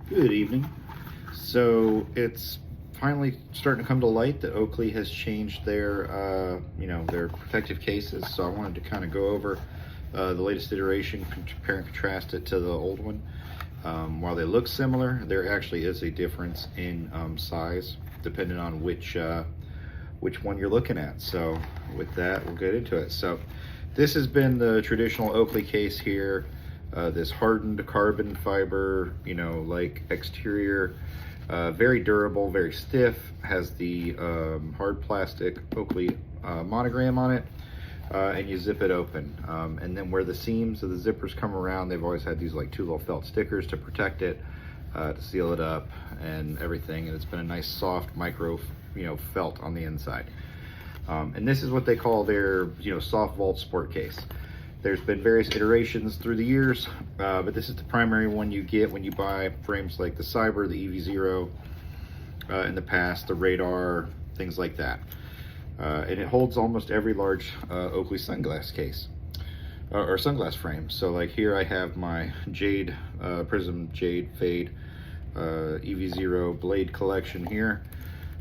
Good evening. So it's finally starting to come to light that Oakley has changed their, their protective cases. So I wanted to kind of go over the latest iteration, compare and contrast it to the old one. While they look similar, there actually is a difference in size depending on which one you're looking at. So with that, we'll get into it. So this has been the traditional Oakley case here. This hardened carbon fiber, like exterior, very durable, very stiff, has the hard plastic Oakley monogram on it, and you zip it open. And then where the seams of the zippers come around, they've always had these like two little felt stickers to protect it, to seal it up and everything. And it's been a nice soft micro, felt on the inside. And this is what they call their, soft vault sport case. There's been various iterations through the years, but this is the primary one you get when you buy frames like the Cyber, the EV0 in the past, the Radar, things like that. And it holds almost every large Oakley sunglass case or sunglass frame. So like here I have my Jade, Prism Jade Fade EV0 blade collection here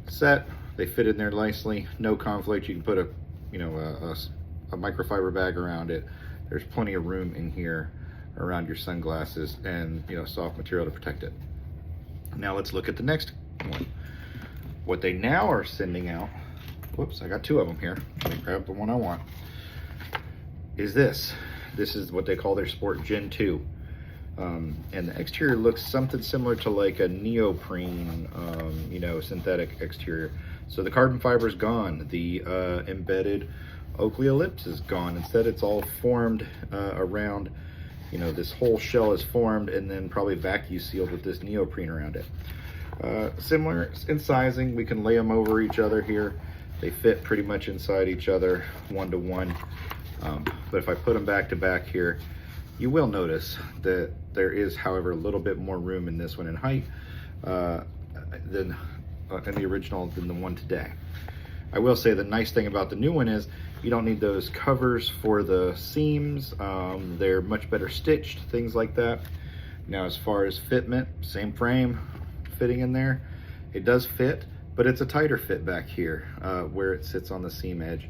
set. They fit in there nicely, no conflict. You can put a microfiber bag around it. There's plenty of room in here around your sunglasses and soft material to protect it. Now let's look at the next one. What they now are sending out, whoops, I got two of them here. Let me grab the one I want. Is this. This is what they call their Sport Gen2. And the exterior looks something similar to like a neoprene, synthetic exterior. So the carbon fiber is gone. The embedded Oakley ellipse is gone. Instead, it's all formed around, this whole shell is formed and then probably vacuum sealed with this neoprene around it. Similar in sizing, we can lay them over each other here. They fit pretty much inside each other, one to one. But if I put them back to back here, you will notice that there is, however, a little bit more room in this one in height than in the original than the one today. I will say the nice thing about the new one is you don't need those covers for the seams. They're much better stitched, things like that. Now, as far as fitment, same frame fitting in there. It does fit, but it's a tighter fit back here where it sits on the seam edge.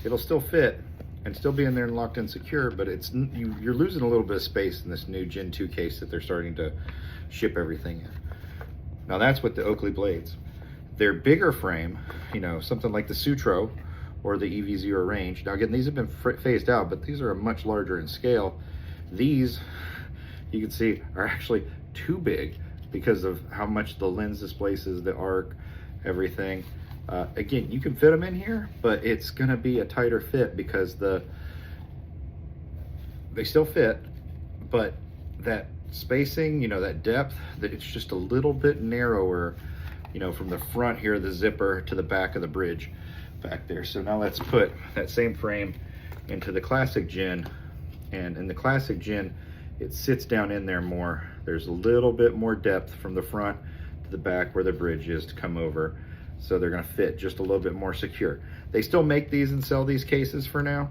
It'll still fit and still be in there and locked in secure, but you're losing a little bit of space in this new Gen 2 case that they're starting to ship everything in. Now that's with the Oakley blades. Their bigger frame, something like the Sutro or the EV0 range. Now again, these have been phased out, but these are much larger in scale. These, you can see, are actually too big because of how much the lens displaces, the arc, everything. Again, you can fit them in here, but it's gonna be a tighter fit because they still fit, but that spacing, that depth, that it's just a little bit narrower, from the front here, the zipper, to the back of the bridge back there. So now let's put that same frame into the Classic Gen. And in the Classic Gen, it sits down in there more. There's a little bit more depth from the front to the back where the bridge is to come over. So they're gonna fit just a little bit more secure. They still make these and sell these cases for now.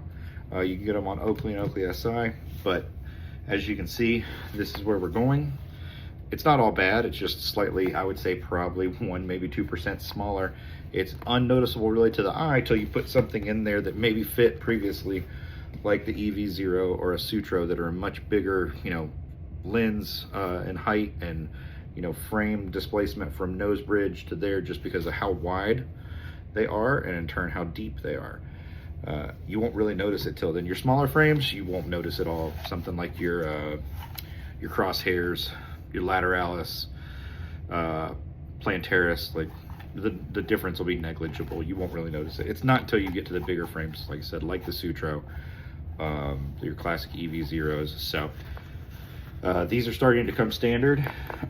You can get them on Oakley and Oakley SI, but as you can see, this is where we're going. It's not all bad, it's just slightly, I would say probably 1, maybe 2% smaller. It's unnoticeable really to the eye till you put something in there that maybe fit previously, like the EV0 or a Sutro that are a much bigger, lens and height and frame displacement from nose bridge to there just because of how wide they are and in turn how deep they are. You won't really notice it till then. Your smaller frames, you won't notice at all. Something like your crosshairs, your lateralis, plantaris, like the difference will be negligible. You won't really notice it. It's not until you get to the bigger frames, like I said, like the Sutro, your classic EV0s. So these are starting to come standard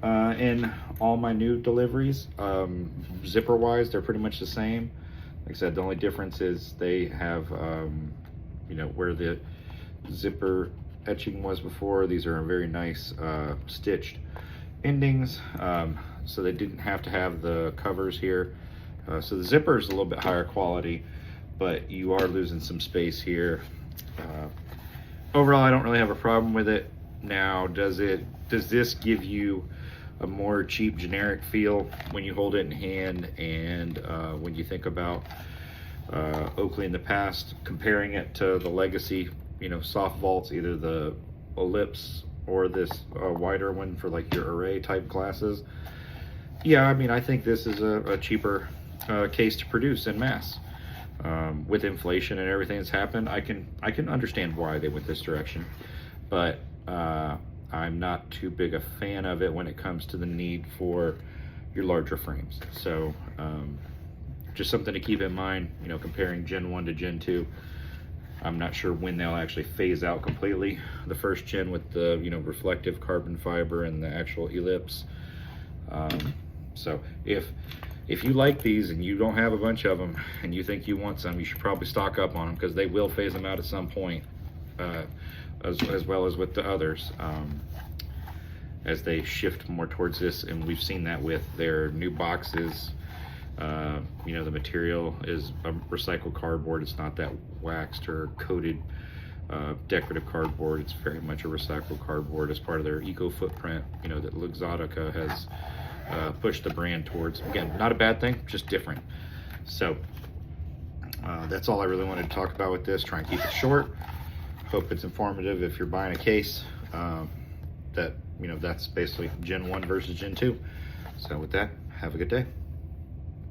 in all my new deliveries. Zipper wise, they're pretty much the same. Like I said, the only difference is they have, where the zipper etching was before, these are very nice stitched endings. So they didn't have to have the covers here. So the zipper is a little bit higher quality, but you are losing some space here. Overall, I don't really have a problem with it. Now, does this give you a more cheap generic feel when you hold it in hand, and when you think about Oakley in the past, comparing it to the legacy, you know, soft vaults, either the ellipse or this wider one for like your array type glasses. Yeah, I mean, I think this is a cheaper case to produce en masse. With inflation and everything that's happened, I can understand why they went this direction, but I'm not too big a fan of it when it comes to the need for your larger frames. So just something to keep in mind, you know, comparing Gen 1 to Gen 2. I'm not sure when they'll actually phase out completely the first gen with the, you know, reflective carbon fiber and the actual ellipse. So if you like these and you don't have a bunch of them and you think you want some, you should probably stock up on them, because they will phase them out at some point, as well as with the others, as they shift more towards this. And we've seen that with their new boxes. You know, the material is a recycled cardboard. It's not that waxed or coated decorative cardboard. It's very much a recycled cardboard as part of their eco footprint, you know, that Luxottica has pushed the brand towards. Again, not a bad thing, just different. So that's all I really wanted to talk about with this. Try and keep it short. Hope it's informative if you're buying a case. That, you know, that's basically Gen 1 versus Gen 2. So with that, have a good day.